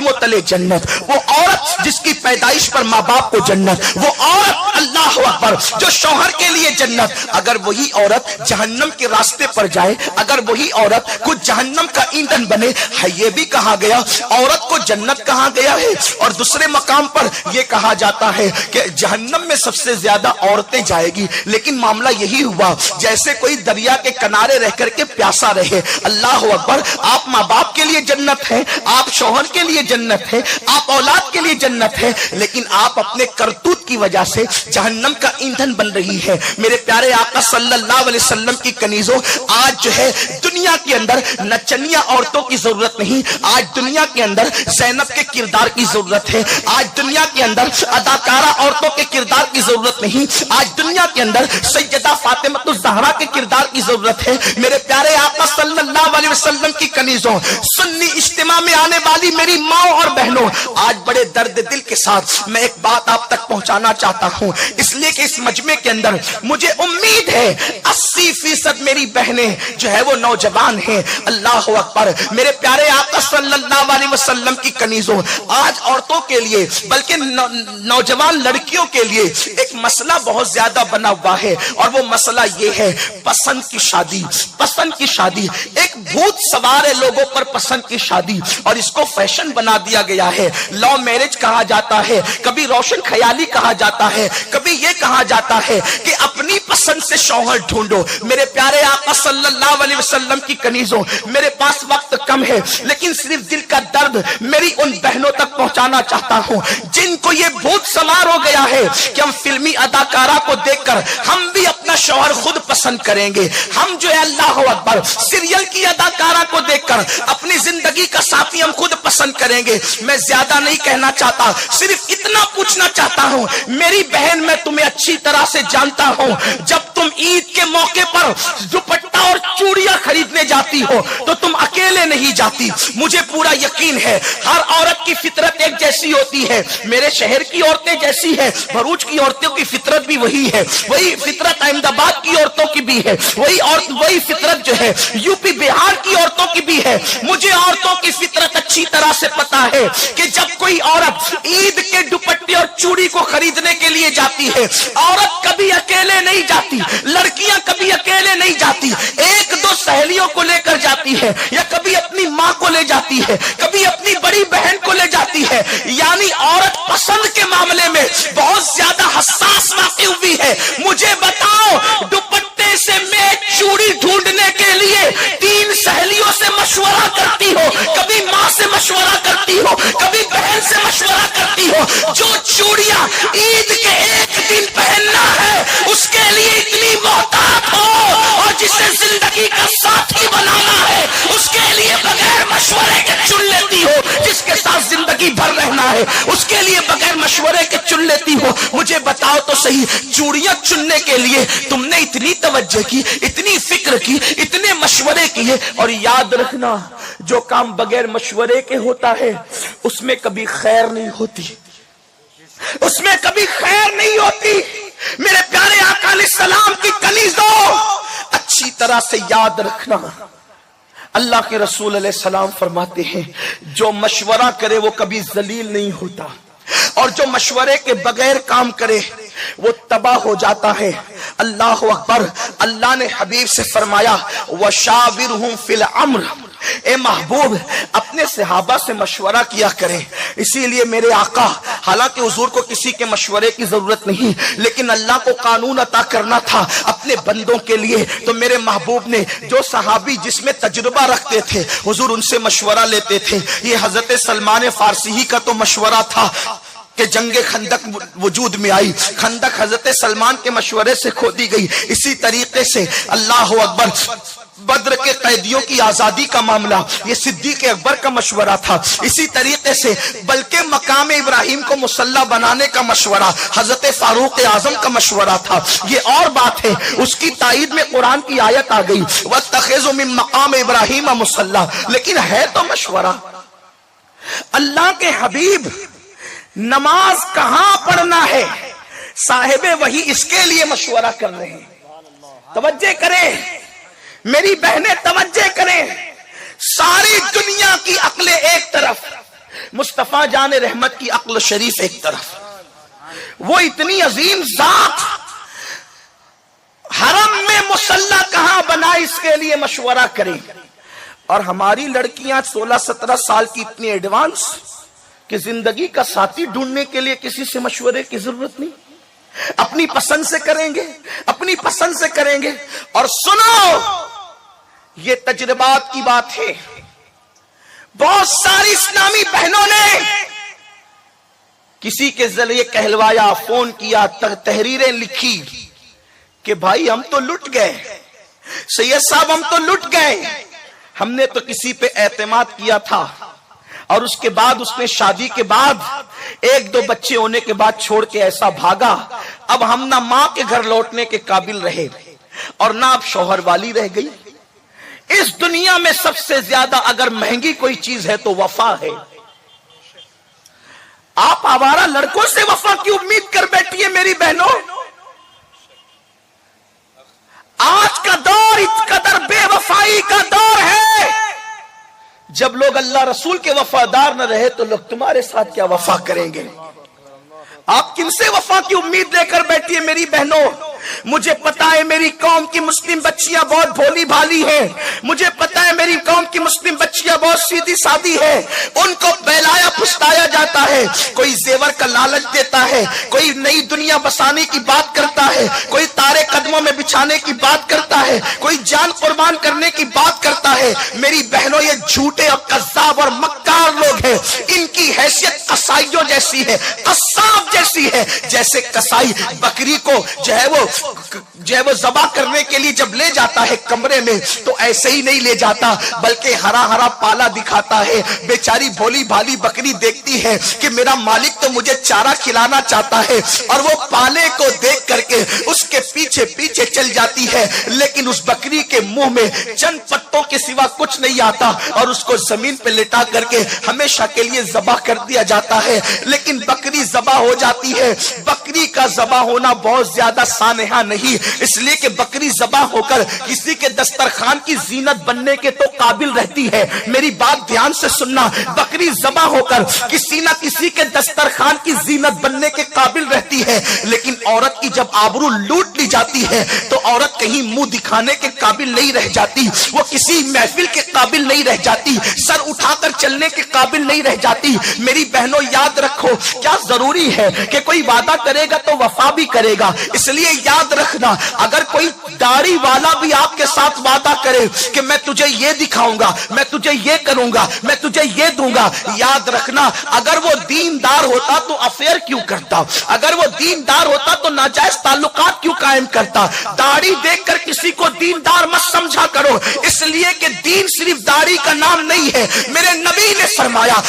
قدموں تلے جنت، وہ عورت جس کی پیدائش پر ماں باپ کو جنت، وہ عورت اللہ اکبر جو شوہر کے لیے جنت، اگر وہی عورت جہنم کے راستے پر جائے، اگر وہی عورت کو جہنم کا ایندھن بنے، یہ بھی کہا گیا عورت کو جنت کہا گیا ہے، اور دوسرے مقام پر یہ کہا جاتا ہے کہ جہنم میں سب سے زیادہ عورتیں جائے گی، لیکن معاملہ یہی ہوا جیسے کوئی دریا کے کنارے رہ کر کے پیاسا رہے۔ اللہ اکبر، آپ ماں باپ کے لیے جنت ہے، آپ شوہر کے لیے جنت ہے، آپ اولاد کے لیے جنت ہے، لیکن آپ اپنے کرتوت کی وجہ سے جہنم کا ایندھن بن رہی ہے۔ میرے پیارے آقا صلی اللہ علیہ وسلم کی کنیزوں، آج جو ہے دنیا کے اندر نچنیا عورتوں کی ضرورت نہیں، آج دنیا کے اندر زینب کے کردار کی ضرورت ہے، آج دنیا کے اندر اداکارہ عورتوں کے کردار کی ضرورت نہیں، آج دنیا کے اندر سیدہ فاطمہ الزہرا کے کردار کی ضرورت ہے۔ میرے پیارے آقا صلی اللہ علیہ وسلم کی کنیزوں، سنی اجتماع میں آنے والی میری ماں اور بہنوں، آج بڑے درد دل کے ساتھ میں ایک بات آپ تک پہنچانا چاہتا ہوں، اس لیے کہ اس مجمع کے اندر مجھے امید ہے 80% میری بہنیں جو ہے وہ نوجوان ہیں۔ اللہ اکبر، میرے پیارے آقا صلی اللہ علیہ وسلم کی کنیزوں، آج عورتوں کے لیے بلکہ نوجوان لڑکیوں کے لیے ایک مسئلہ بہت زیادہ بنا ہوا ہے، اور وہ مسئلہ یہ ہے پسند کی شادی۔ پسند کی شادی ایک بھوت سوار ہے لوگوں پر، پسند کی شادی، اور اس کو فیشن بنا دیا گیا ہے۔ لو میرج کہا جاتا ہے، کبھی روشن خیالی کہا جاتا ہے، کبھی یہ کہا جاتا ہے کہ اپنی پسند سے شوہر ڈھونڈو۔ میرے پیارے آقا صلی اللہ علیہ وسلم کی کنیزوں، میرے پاس وقت کم ہے، لیکن صرف دل کا درد میری ان بہنوں تک پہنچانا چاہتا ہوں جن کو یہ بھوت سوار ہو گیا ہے کہ ہم فلمی اداکارہ کو دیکھ کر ہم بھی اپنا شوہر خود پسند کریں گے، ہم جو ہے اللہ اکبر سیریل کی اداکارہ کو دیکھ کر اپنی زندگی کا ساتھی ہم خود پسند کریں گے۔ میں زیادہ نہیں کہنا چاہتا، صرف اتنا پوچھنا چاہتا ہوں میری بہن، میں تمہیں اچھی طرح سے جانتا ہوں، جب تم عید کے موقع پر دوپٹہ اور چوڑیاں خریدنے جاتی ہو تو تم اکیلے نہیں جاتی، مجھے پورا یقین ہے ہر عورت کی فطرت ایک جیسی ہوتی ہے، میرے شہر کی عورتیں جیسی ہے، بھروچ کی عورتوں کی فطرت بھی وہی ہے، وہی فطرت احمد آباد کی عورتوں کی بھی ہے، وہی فطرت جو ہے یو پی بہار کی عورتوں کی بھی ہے۔ مجھے عورتوں کی فطرت اچھی طرح سے پتا ہے کہ جب کوئی عورت عید کے دوپٹے اور چوڑی کو خریدنے کے لیے جاتی ہے، عورت کبھی اکیلے نہیں جاتی، لڑکیاں کبھی اکیلے نہیں جاتی، ایک دو سہیلیوں کو لے کر جاتی ہے، یا کبھی اپنی ماں کو لے جاتی ہے، کبھی اپنی بڑی بہن کو لے جاتی ہے۔ یعنی عورت پسند کے معاملے میں بہت زیادہ حساس واقع ہوئی ہے۔ مجھے بتاؤ، دوپٹے سے میں چوڑی ڈھونڈنے کے لیے 3 سہیلیوں سے مشورہ کرتی ہو، کبھی ماں سے مشورہ کرتی ہو، کبھی بہن سے مشورہ کرتی ہو۔ جو چوڑیاں عید کے ایک دن پہننا ہے اس کے لیے اتنی محتاط ہو، اور جسے زندگی کا ساتھی بنانا ہے اس کے لیے بغیر مشورے کے چن لیتی ہو، جس کے ساتھ زندگی بھر رہنا ہے اس کے لیے بغیر مشورے کے چن لیتی ہو۔ مجھے بتاؤ تو صحیح، چوڑیاں چننے کے لیے تم نے اتنی توجہ کی، اتنی فکر کی، اتنے مشورے کیے، اور یاد رکھنا جو کام بغیر مشورے کے ہوتا ہے اس میں کبھی خیر نہیں ہوتی، اس میں کبھی خیر نہیں ہوتی۔ میرے پیارے آقا علیہ السلام کی کنیزوں، اچھی طرح سے یاد رکھنا، اللہ کے رسول علیہ السلام فرماتے ہیں جو مشورہ کرے وہ کبھی ذلیل نہیں ہوتا، اور جو مشورے کے بغیر کام کرے وہ تباہ ہو جاتا ہے۔ اللہ اکبر، اللہ نے حبیب سے فرمایا وَشَاوِرْهُمْ فِي الْأَمْرِ، اے محبوب اپنے صحابہ سے مشورہ کیا کریں۔ اسی لیے میرے آقا، حالانکہ حضور کو کسی کے مشورے کی ضرورت نہیں، لیکن اللہ کو قانون عطا کرنا تھا اپنے بندوں کے لیے، تو میرے محبوب نے جو صحابی جس میں تجربہ رکھتے تھے حضور ان سے مشورہ لیتے تھے۔ یہ حضرت سلمان فارسی ہی کا تو مشورہ تھا کہ جنگ خندق وجود میں آئی، خندق حضرت سلمان کے مشورے سے کھودی گئی۔ اسی طریقے سے اللہ اکبر بدر کے قیدیوں کی آزادی کا معاملہ یہ صدیق اکبر کا مشورہ تھا۔ اسی طریقے سے بلکہ مقام ابراہیم کو مسلح بنانے کا مشورہ حضرت فاروق اعظم کا مشورہ تھا۔ یہ اور بات ہے، اس کی تائید میں قرآن کی آیت آ گئی وَاتَّخِذُوا مِن مَقَامِ إِبْرَاهِيمَ مُصَلًّى، لیکن ہے تو مشورہ۔ اللہ کے حبیب نماز کہاں پڑھنا ہے صاحب وہی اس کے لیے مشورہ کر رہے ہیں۔ توجہ کریں میری بہنیں، توجہ کریں، ساری دنیا کی عقلیں ایک طرف، मुस्तफा जान रहमत की अक्ल शरीफ एक तरफ, वो इतनी अजीम जात हरम में मुसल्ला कहां बना इसके लिए मशवरा करें। और हमारी लड़कियां 16-17 साल की इतनी एडवांस कि जिंदगी का साथी ढूंढने के लिए किसी से मशवरे की जरूरत नहीं, अपनी पसंद से करेंगे, अपनी पसंद से करेंगे। और सुनो, ये तजर्बात की बात है, बहुत सारी इस्लामी बहनों ने किसी के जरिए कहलवाया, फोन किया, तहरीरें लिखी कि भाई हम तो लुट गए, सैयद साहब हम तो लुट गए, हमने तो किसी पे एतमाद किया था और उसके बाद उसने शादी के बाद 1-2 बच्चे होने के बाद छोड़ के ऐसा भागा, अब हम ना मां के घर लौटने के काबिल रहे और ना अब शौहर वाली रह गई। इस दुनिया में सबसे ज्यादा अगर महंगी कोई चीज है तो वफा है। आप आवारा लड़कों से वफा की उम्मीद कर बैठी है मेरी बहनों। आज का दौर इस कदर बेवफाई का दौर है, जब लोग अल्लाह रसूल के वफादार न रहे तो लोग तुम्हारे साथ क्या वफा करेंगे। आप किनसे वफा की उम्मीद लेकर बैठी है मेरी बहनों। मुझे पता है मेरी कौम की मुस्लिम बच्चियां बहुत भोली भाली हैं, मुझे पता है मेरी कौम की मुस्लिम बच्चियां बहुत सीधी सादी है, उनको बहलाया फुसलाया जाता है, कोई जेवर का लालच देता है, कोई नई दुनिया बसाने की बात करता है, कोई तारे कदमों में बिछाने की बात करता है, कोई जान कुर्बान करने की बात करता है। मेरी बहनों, ये झूठे और कज़्ज़ाब और मक्कार लोग हैं, इनकी हैसियत कसाइयों जैसी है, कस्साब जैसी है। जैसे कसाई बकरी को जो है वो ज़बा करने के लिए जब ले जाता है कमरे में, तो ऐसे ही नहीं ले जाता, बल्कि हरा हरा पाला दिखाता है। बेचारी भोली भाली बकरी देखती है कि मेरा मालिक तो मुझे चारा खिलाना चाहता है, और वो पाले को देख करके उसके पीछे पीछे चल जाती है, लेकिन उस बकरी के मुंह में चंद पत्तों के सिवा कुछ नहीं आता, और उसको जमीन पे लिटा करके हमेशा के लिए ज़बा कर दिया जाता है। लेकिन बकरी ज़बा हो जाती है। बकरी का ज़बा होना बहुत ज्यादा सानेहा नहीं, इसलिए कि बकरी ज़बा होकर किसी के दस्तरखान की जीनत बनने के तो काबिल रहती है। मेरी बात ध्यान से सुनना, बकरी ज़बा होकर किसी ना किसी के दस्तरखान की जीनत बनने के काबिल रहती है, लेकिन औरत की जब आबरू लूट ली जाती है तो औरत कहीं मुंह दिखाने के काबिल नहीं रह जाती, वो किसी महफिल के काबिल नहीं रह जाती, सर उठाकर चलने के काबिल नहीं रह जाती। मेरी बहनों, याद रखो, क्या जरूरी है कि कोई वादा करेगा तो वफा भी करेगा। इसलिए याद रखना, अगर कोई दाढ़ी वाला भी आपके साथ वादा करे कि मैं तुझे ये दिखाऊंगा, मैं तुझे ये करूंगा, मैं तुझे ये दूंगा, याद रखना, अगर वो दीनदार होता तो अफेयर क्यों करता, अगर वो दीनदार होता तो नाजायज ताल्लुकात क्यों कायम करता। दाढ़ी देखकर किसी को दीनदार मत समझा करो, इसलिए कि दीन सिर्फ दाढ़ी का नाम नहीं है। मेरे नबी ने फरमाया,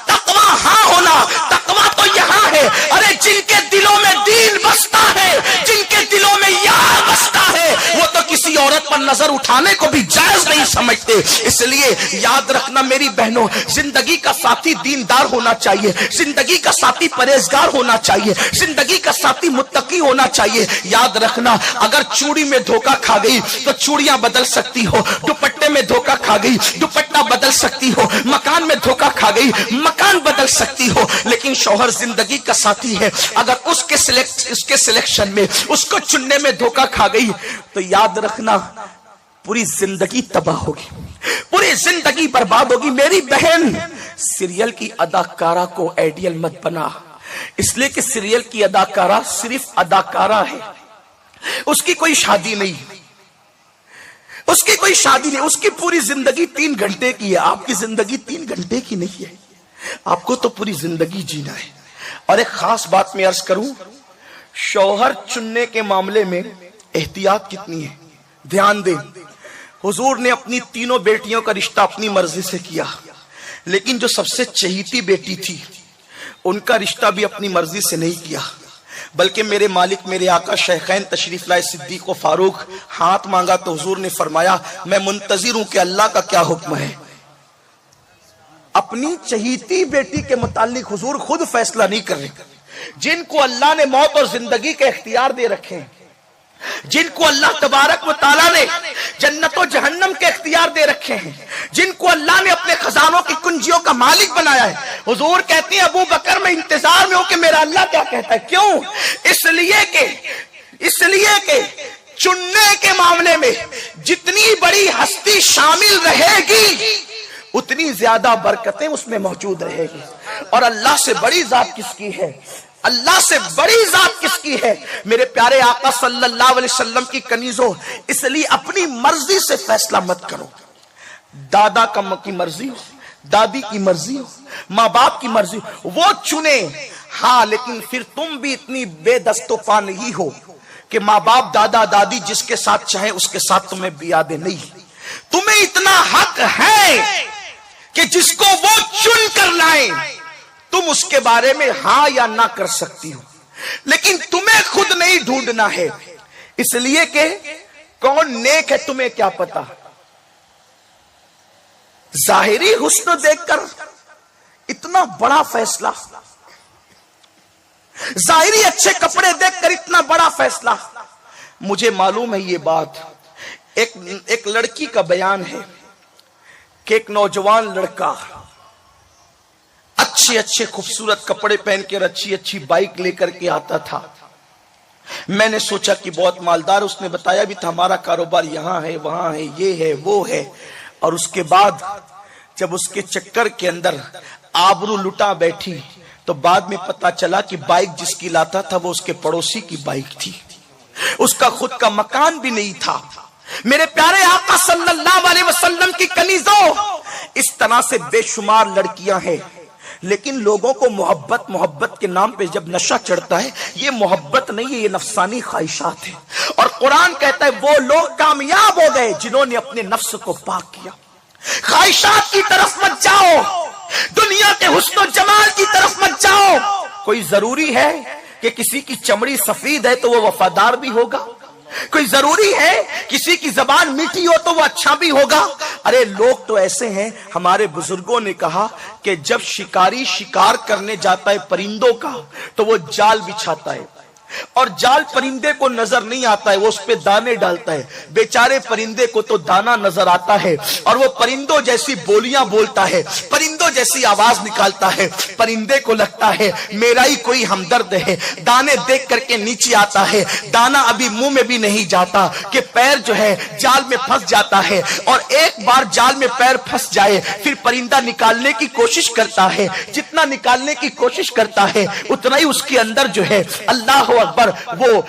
तकवा हाँ होना, तकवा तो यहाँ है, अरे जिनके दिलों में दीन बसता है, जिनके दिलों में यार बसता है, वो तो किसी औरत पर नजर उठाने को भी जायज नहीं समझते। इसलिए याद रखना मेरी बहनों, जिंदगी का साथी दीनदार होना चाहिए, जिंदगी का साथी परहेजगार होना चाहिए, जिंदगी का साथी मुत्तकी होना चाहिए। याद रखना, अगर चूड़ी में धोखा खा गई तो चूड़ियां बदल सकती हो, दुपट्टे में धोखा खा गई दुपट्टा बदल सकती हो, मकान में धोखा खा गई मकान बदल सकती हो, लेकिन शौहर जिंदगी का साथी है, अगर उसके सिलेक्शन में, उसको चुनने में धोखा खा गई तो याद रखना पूरी जिंदगी तबाह होगी, पूरी जिंदगी बर्बाद होगी। मेरी बहन, सीरियल की अदाकारा को आइडियल मत बना, इसलिए कि सीरियल की अदाकारा सिर्फ अदाकारा है, उसकी कोई शादी नहीं, उसकी कोई शादी नहीं, उसकी पूरी जिंदगी 3 घंटे की है, आपकी जिंदगी 3 घंटे की नहीं है, आपको तो पूरी जिंदगी जीना है। और एक खास बात मैं अर्ज करूं, शौहर चुनने के मामले में एहतियात कितनी है, ध्यान दें। हुजूर ने अपनी तीनों बेटियों का रिश्ता अपनी मर्जी से किया, लेकिन जो सबसे चहीती बेटी थी उनका रिश्ता भी अपनी मर्जी से नहीं किया, बल्कि मेरे मालिक मेरे आका शेखैन तशरीफ लाए सिद्दीक व फारूक, हाथ मांगा तो हुजूर ने फरमाया, मैं मुंतजिर हूं कि अल्लाह का क्या हुक्म है। अपनी चहीती बेटी के मुतालिक हुजूर खुद फैसला नहीं कर रहे। जिनको अल्लाह ने मौत और जिंदगी के इख्तियार दे रखे हैं, जिनको अल्लाह तबारक व तआला ने जन्नत और जहन्नम के इख्तियार दे रखे हैं, जिनको अल्लाह ने अपने खजानों की कुंजियों का मालिक बनाया है, हुजूर कहती है अबू बकर मैं इंतजार में हूं कि मेरा अल्लाह क्या कहता है। क्यों? इसलिए कि चुनने के मामले में जितनी बड़ी हस्ती शामिल रहेगी उतनी ज्यादा बरकतें उसमें मौजूद रहेगी। और अल्लाह से बड़ी जात किसकी है? अल्लाह से बड़ी जात किसकी है? मेरे प्यारे आका सल्लल्लाहु अलैहि वसल्लम की कनीजों, इसलिए अपनी मर्जी से फैसला मत करो। दादा की मर्जी हो, दादी की मर्जी हो, माँ बाप की मर्जी हो, वो चुने। हाँ, लेकिन फिर तुम भी इतनी बेदस्तोपा नहीं हो कि माँ बाप दादा दादी जिसके साथ चाहे उसके साथ तुम्हें बियादे नहीं। तुम्हें इतना हक है कि जिसको वो चुन कर लाए तुम उसके बारे में हाँ या ना कर सकती हो, लेकिन तुम्हें खुद नहीं ढूंढना है। इसलिए कि कौन नेक है तुम्हें क्या पता। जाहिरी हुस्न देखकर इतना बड़ा फैसला, जाहिरी अच्छे कपड़े देखकर इतना बड़ा फैसला। मुझे मालूम है ये बात। एक लड़की का बयान है कि एक नौजवान लड़का अच्छे खूबसूरत कपड़े पहन कर अच्छी बाइक लेकर के आता था। मैंने सोचा कि बहुत मालदार, उसने बताया भी था हमारा कारोबार यहां है वहां है, ये है वो है। और उसके बाद जब उसके चक्कर के अंदर आबरू लुटा बैठी तो बाद में पता चला कि बाइक जिसकी लाता था वो उसके पड़ोसी की बाइक थी, उसका खुद का मकान भी नहीं था। मेरे प्यारे आका सल्लल्लाहु अलैहि वसल्लम की कनीजों, इस तरह से बेशुमार लड़कियां हैं, लेकिन लोगों को मोहब्बत के नाम पे जब नशा चढ़ता है, ये मोहब्बत नहीं है, ये नफसानी ख्वाहिशात है। और कुरान कहता है वो लोग कामयाब हो गए जिन्होंने अपने नफ्स को पाक किया। ख्वाहिशात की तरफ मत जाओ, दुनिया के हुस्न और जमाल की तरफ मत जाओ। कोई जरूरी है कि किसी की चमड़ी सफेद है तो वो वफादार भी होगा? कोई जरूरी है किसी की जबान मीठी हो तो वो अच्छा भी होगा? अरे लोग तो ऐसे हैं, हमारे बुजुर्गों ने कहा कि जब शिकारी शिकार करने जाता है परिंदों का तो वो जाल बिछाता है और जाल परिंदे को नजर नहीं आता है, वो उस पे दाने डालता है। बेचारे परिंदे को तो दाना नजर आता है और वो परिंदों जैसी बोलियां बोलता है, परिंदों जैसी आवाज निकालता है। परिंदे को लगता है मेरा ही कोई हमदर्द है, दाने देख करके नीचे आता है, दाना अभी मुंह में भी नहीं जाता कि पैर जो है जाल में फंस जाता है। और एक बार जाल में पैर फंस जाए फिर परिंदा निकालने की कोशिश करता है, जितना निकालने की कोशिश करता है उतना ही उसके अंदर जो है अल्लाह अकबर वो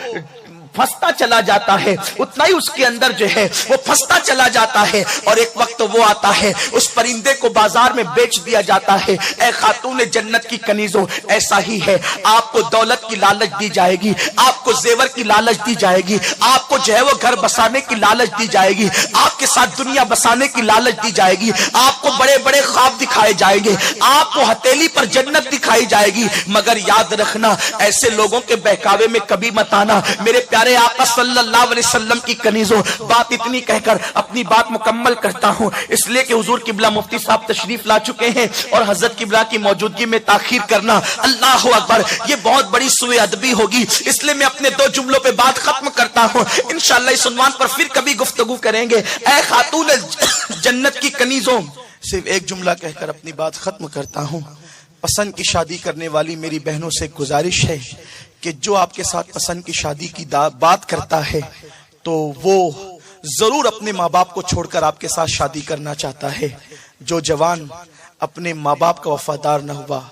फंसता चला जाता है, उतना ही उसके अंदर जो है वो फंसता चला जाता है। और एक वक्त वो आता है उस परिंदे को बाजार में बेच दिया जाता है। ऐ खातून जन्नत की कनीजों, ऐसा ही है। आपको दौलत की लालच दी जाएगी, आपको जेवर की लालच दी जाएगी, आपको जो है वो घर बसाने की लालच दी जाएगी, आपके साथ दुनिया बसाने की लालच दी जाएगी, आपको बड़े बड़े ख्वाब दिखाए जाएंगे, आपको हथेली पर जन्नत दिखाई जाएगी। मगर याद रखना ऐसे लोगों के बहकावे में कभी मत आना। मेरे प्यारे आका सल्लल्लाहु अलैहि वसल्लम की कनीजों, बात इतनी कहकर अपनी बात मुकम्मल करता हूं, इसलिए कि हुजूर किबला मुफ्ती साहब तशरीफ ला चुके हैं और हजरत किबला की मौजूदगी में ताखीर करना, अल्लाह अकबर, ये बहुत बड़ी सुए अदबी होगी। इसलिए मैं अपने दो जुमलों पे बात खत्म करता हूं। इंशाअल्लाह इस उन्वान पर फिर कभी गुफ्तगू करेंगे। ऐ खातून जन्नत की कनीजों, सिर्फ एक जुमला कहकर अपनी बात खत्म करता हूं। पसंद की शादी करने वाली मेरी बहनों से गुजारिश है कि जो आपके साथ पसंद की शादी की बात करता है तो वो जरूर अपने माँ बाप को छोड़कर आपके साथ शादी करना चाहता है। जो जवान अपने माँ बाप का वफादार न हुआ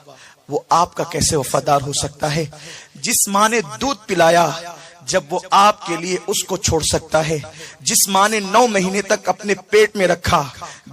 वो आपका कैसे वफादार हो सकता है? जिस माँ ने दूध पिलाया जब वो आपके लिए उसको छोड़ सकता है, जिस माँ ने 9 महीने तक अपने पेट में रखा,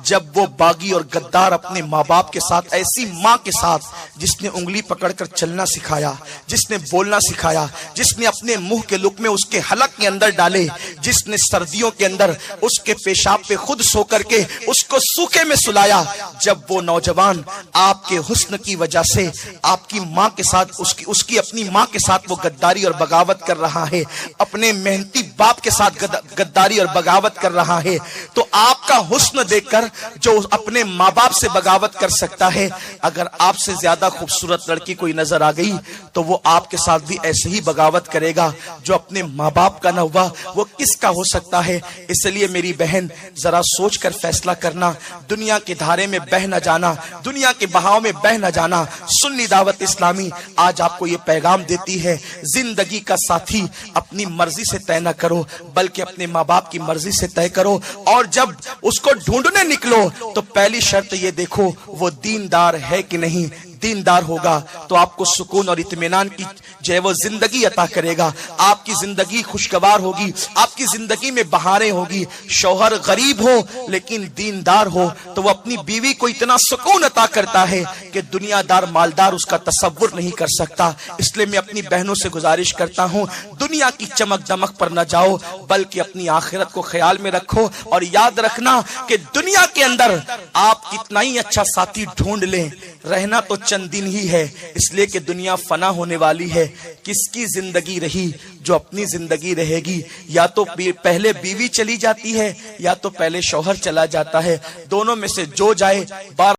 जब वो बागी और गद्दार अपने माँ बाप के साथ, ऐसी माँ के साथ जिसने उंगली पकड़कर चलना सिखाया, जिसने बोलना सिखाया, जिसने अपने मुंह के लुक़मे उसके हलक के अंदर डाले, जिसने सर्दियों के अंदर उसके पेशाब पे खुद सो करके उसको सूखे में सुलाया, जब वो नौजवान आपके हुस्न की वजह से आपकी माँ के साथ उसकी अपनी माँ के साथ वो गद्दारी और बगावत कर रहा है, اپنے محنتی باپ کے ساتھ غداری اور بغاوت کر رہا ہے، تو آپ کا حسن دیکھ کر جو اپنے ماں باپ سے بغاوت کر سکتا ہے، اگر آپ سے زیادہ خوبصورت لڑکی کوئی نظر آ گئی تو وہ آپ کے ساتھ بھی ایسے ہی بغاوت کرے گا۔ جو اپنے ماں باپ کا نہ ہوا وہ کس کا ہو سکتا ہے؟ اس لیے میری بہن ذرا سوچ کر فیصلہ کرنا، دنیا کے دھارے میں بہ نہ جانا، دنیا کے بہاؤ میں بہ نہ جانا۔ سنی دعوت اسلامی آج آپ کو یہ پیغام دیتی ہے، زندگی کا ساتھی اپنی مرضی سے طے نہ کرو بلکہ اپنے ماں باپ کی مرضی سے طے کرو، اور جب اس کو ڈھونڈنے نکلو تو پہلی شرط یہ دیکھو وہ دیندار ہے کہ نہیں۔ دیندار ہوگا تو آپ کو سکون اور اطمینان کی جو ہے وہ زندگی عطا کرے گا، آپ کی زندگی خوشگوار ہوگی، آپ کی زندگی میں بہاریں ہوگی۔ شوہر غریب ہو لیکن دیندار ہو تو وہ اپنی بیوی کو اتنا سکون عطا کرتا ہے کہ دنیا دار مالدار اس کا تصور نہیں کر سکتا۔ اس لیے میں اپنی بہنوں سے گزارش کرتا ہوں، دنیا کی چمک دمک پر نہ جاؤ بلکہ اپنی آخرت کو خیال میں رکھو، اور یاد رکھنا کہ دنیا کے اندر آپ کتنا ہی اچھا ساتھی ڈھونڈ لیں، رہنا تو چند دن ہی ہے، اس لیے کہ دنیا فنا ہونے والی ہے۔ کس کی زندگی رہی؟ جو اپنی زندگی رہے گی، یا تو پہلے بیوی چلی جاتی ہے یا تو پہلے شوہر چلا جاتا ہے، دونوں میں سے جو جائے بار